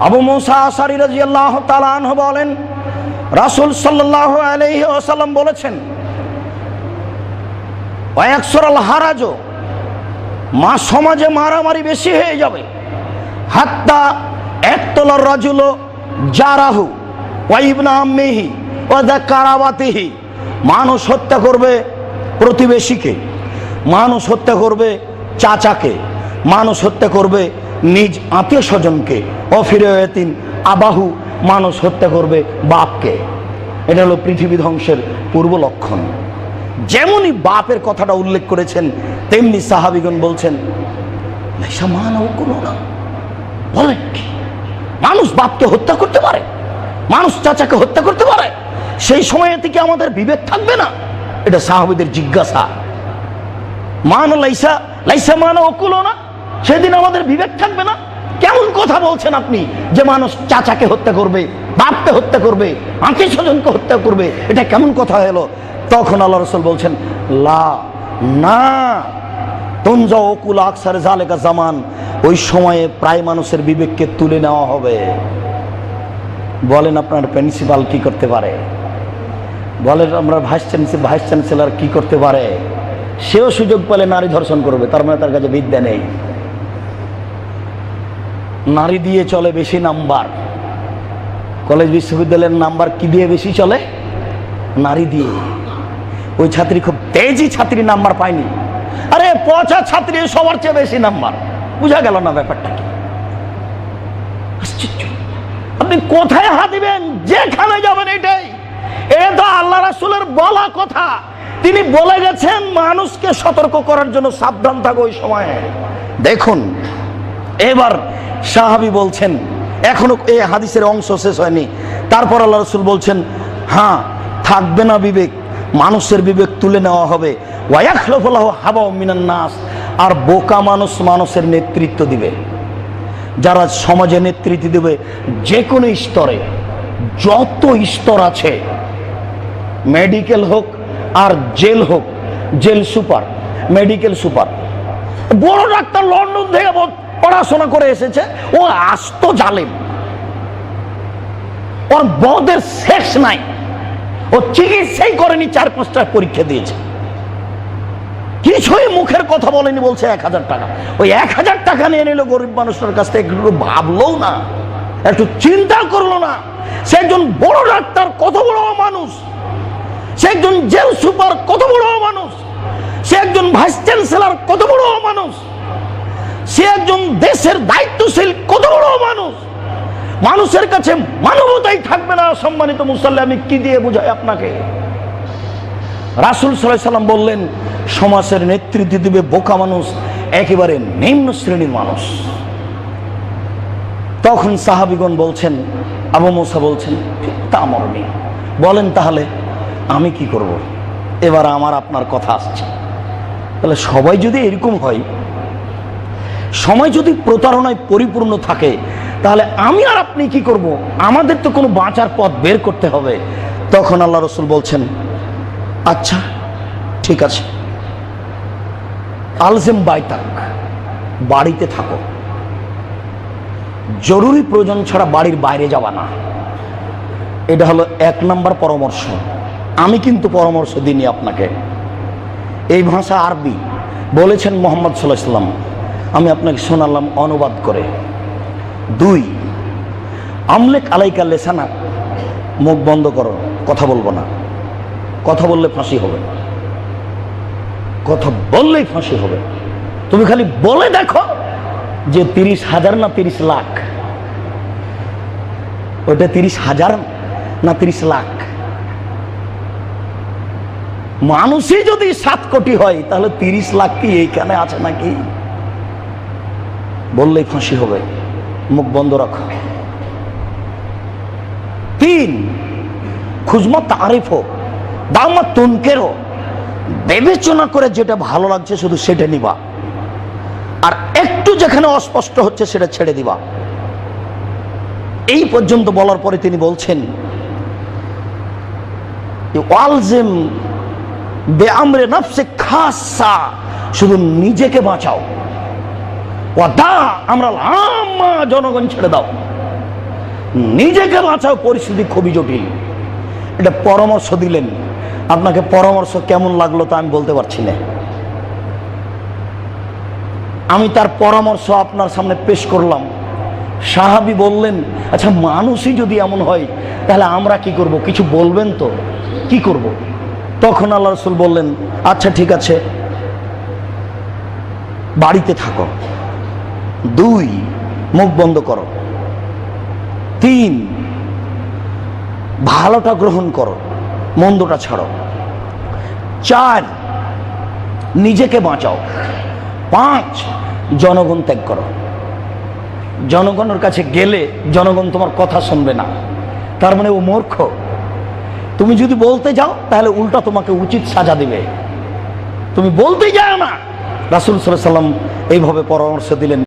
আবু মুসা আশআরী রাদিয়াল্লাহু তাআলা আনহু বলেন, রাসূল সাল্লাল্লাহু আলাইহি ওয়াসাল্লাম বলেছেন, ওয়ায়াকসুরুল হারাজ, সমাজে মারামারি বেশি হয়ে যাবে, হাত্তা ইয়াকতুলার রাজুলু জারাহু ওয়া ইবনা আম্মিহি ওয়া যা কারাবাতিহি, মানুষ হত্যা করবে প্রতিবেশীকে, মানুষ হত্যা করবে চাচাকে, মানুষ হত্যা করবে নিজ আত্মীয় স্বজনকে, অফিরায়াতিন আবাহু, মানুষ হত্যা করবে বাপকে। এটা হলো পৃথিবী ধ্বংসের পূর্ব লক্ষণ। যেমনই বাপের কথাটা উল্লেখ করেছেন, তেমনি সাহাবীগণ বলছেন, লাইসা মানাও কোনো না, বলেন কি মানুষ বাপকে হত্যা করতে পারে, মানুষ চাচাকে হত্যা করতে পারে? সেই সময় থেকে আমাদের বিবেক থাকবে না? এটা সাহাবীদের জিজ্ঞাসা। মান লাইসা লাইসা মানা ওকুলো না, সেদিন আমাদের বিবেক থাকবে না? কেমন কথা বলছেন আপনি যে মানুষ চাচাকে হত্যা করবে, বাপকে হত্যা করবে, আত্মীয় স্বজনকে হত্যা করবে? এটা কেমন কথা হলো? তখন আল্লাহ রাসূল বলছেন, লা না তুনজা ওকুল আকসার জালেকা জামান, ওই সময়ে প্রায় মানুষের বিবেককে তুলে নেওয়া হবে। বলেন আপনার প্রিন্সিপাল কি করতে পারে? বলেন আমরা ভাইস চ্যান্সেলর কি করতে পারে? সেও সুযোগ পেলে নারী ধর্ষণ করবে, তার মানে তার কাছে বিদ্যা নেই। নারী দিয়ে চলে বেশি নাম্বার। কলেজ বিশ্ববিদ্যালয়ের নাম্বার কি দিয়ে বেশি চলে? নারী দিয়ে। ওই ছাত্রী খুব তেজি ছাত্রী নাম্বার পায়নি, আরে পচা ছাত্রী সবার চেয়ে বেশি নাম্বার। বুঝা গেল না ব্যাপারটা কি? আশ্চর্য। আপনি কোথায় হাত দিবেন, যেখানে যাবেন এটাই। এটা তো আল্লাহ রাসূলের বলা কথা। তিনি বলে গেছেন মানুষকে সতর্ক করার জন্য, সাবধান থাকো ওই সময়ে। দেখুন এবার সাহাবী বলছেন, এখনো এই হাদিসের অংশ শেষ হয়নি। তারপর আল্লাহ রাসূল বলছেন, হ্যাঁ থাকবে না বিবেক, মানুষের বিবেক তুলে নেওয়া হবে। ওয়ায়াখলুফুল্লাহু হাবাউ মিনান নাস, আর বোকা মানুষ মানুষের নেতৃত্ব দিবে। যারা সমাজে নেতৃত্ব দেবে, যে কোনো স্তরে, যত স্তর আছে, মেডিকেল হোক আর জেল হোক, জেল সুপার, মেডিকেল সুপার, বড় ডাক্তার লন্ডন থেকে পড়াশোনা করে এসেছে, ও আস্ত জালেম, ওর বদের শেষ নাই, ও চিকিৎসাই করেনি, 4-5টা পরীক্ষা দিয়েছে, কিছুই মুখের কথা বলেনি, বলছে 1000 টাকা। ওই 1000 টাকা নিয়ে নিল গরিব মানুষের কাছ থেকে, একটু ভাবলো না, একটু চিন্তা করলো না। সে একজন বড় ডাক্তার, কত বড় মানুষ, সে একজন জেল সুপার, কত বড় মানুষ, সে একজন ভাইস চ্যান্সেলর, কত বড় মানুষ, সে একজন দেশের দায়িত্বশীল, কত বড় মানুষ। মানুষের কাছে মানবতাই থাকবে না। সম্মানিত মুসল্লি, আমি কি দিয়ে বুঝাই আপনাকে? রাসূল সাল্লাল্লাহু আলাইহি ওয়াসাল্লাম বললেন, সমাজের নেতৃত্ব দিবে বোকা মানুষ, একেবারে নিম্ন শ্রেণীর মানুষ। তখন সাহাবীগণ বলছেন, আবু মুসা বলছেন, তা মরনি, বলেন তাহলে আমি কি করব? এবার আমার আপনার কথা আসছে। তাহলে সবাই যদি এরকম হয়, সময় যদি প্রতারণায় পরিপূর্ণ থাকে, তাহলে আমি আর আপনি কি করব? আমাদের তো কোনো বাঁচার পথ বের করতে হবে। তখন আল্লাহ রাসূল বলছেন, আচ্ছা ঠিক আছে, আলজিম বাইতাক, বাড়িতে থাকো, জরুরি প্রয়োজন ছাড়া বাড়ির বাইরে যাবা না। এটা হলো 1 নম্বর পরামর্শ। আমি কিন্তু পরামর্শ দিইনি আপনাকে, এই ভাষা আরবি, বলেছেন মুহাম্মদ সাল্লাল্লাহু আলাইহি ওয়াসাল্লাম, আমি আপনাকে শোনালাম অনুবাদ করে। 2, আমলেক আলাইকা লিসানাক, মুখ বন্ধ করো, কথা বলবো না, কথা বললে ফাঁসি হবে, কথা বললেই ফাঁসি হবে। তুমি খালি বলে দেখো যে 30,000 না 30 লাখ, ওটা 30,000 না 30 লাখ। মানুষই যদি 7 কোটি হয়, তাহলে 30 লাখ কি এইখানে আছে নাকি? বললেই ফাঁসি হবে, মুখ বন্ধ রাখো। 3, খুজমা তারিফ হোক, দামা তুনকেরও, বিবেচনা করে যেটা ভালো লাগছে শুধু সেটা নিবা, আর একটু যেখানে অস্পষ্ট হচ্ছে সেটা ছেড়ে দিবা। এই পর্যন্ত বলার পরে তিনি বলছেন, ওয়ালজিম বেআমরে নফসে খাসা, শুধু নিজেকে বাঁচাও, ওয়াদা আমরা আম্মা, জনগণ ছেড়ে দাও। নিজেকে বাঁচাও, পরিস্থিতি খুবই জটিল। এটা পরামর্শ দিলেন, আপনাকে পরামর্শ কেমন লাগলো তা আমি বলতে পারছি না। আমি তার পরামর্শ আপনার সামনে পেশ করলাম। সাহাবী বললেন, আচ্ছা মানুষই যদি এমন হয় তাহলে আমরা কি করব? কিছু বলবেন তো, কি করব? তখন আল্লাহ রাসূল বললেন, আচ্ছা ঠিক আছে, বাড়িতে থাকো। 2, মুখ বন্ধ করো। 3, ভালোটা গ্রহণ করো, মন্দটা ছাড়ো। 4, নিজেকে বাঁচাও। 5, জনগণ ত্যাগ করো। জনগণের কাছে গেলে জনগণ তোমার কথা শুনবে না, তার মানে ও মূর্খ। তুমি যদি বলতে যাও তাহলে উল্টা তোমাকে উচিত সাজা দিবে। তুমি বলতে যাও না। রাসূল সাল্লাল্লাহু আলাইহি ওয়াসাল্লাম এইভাবে পরামর্শ দিলেন।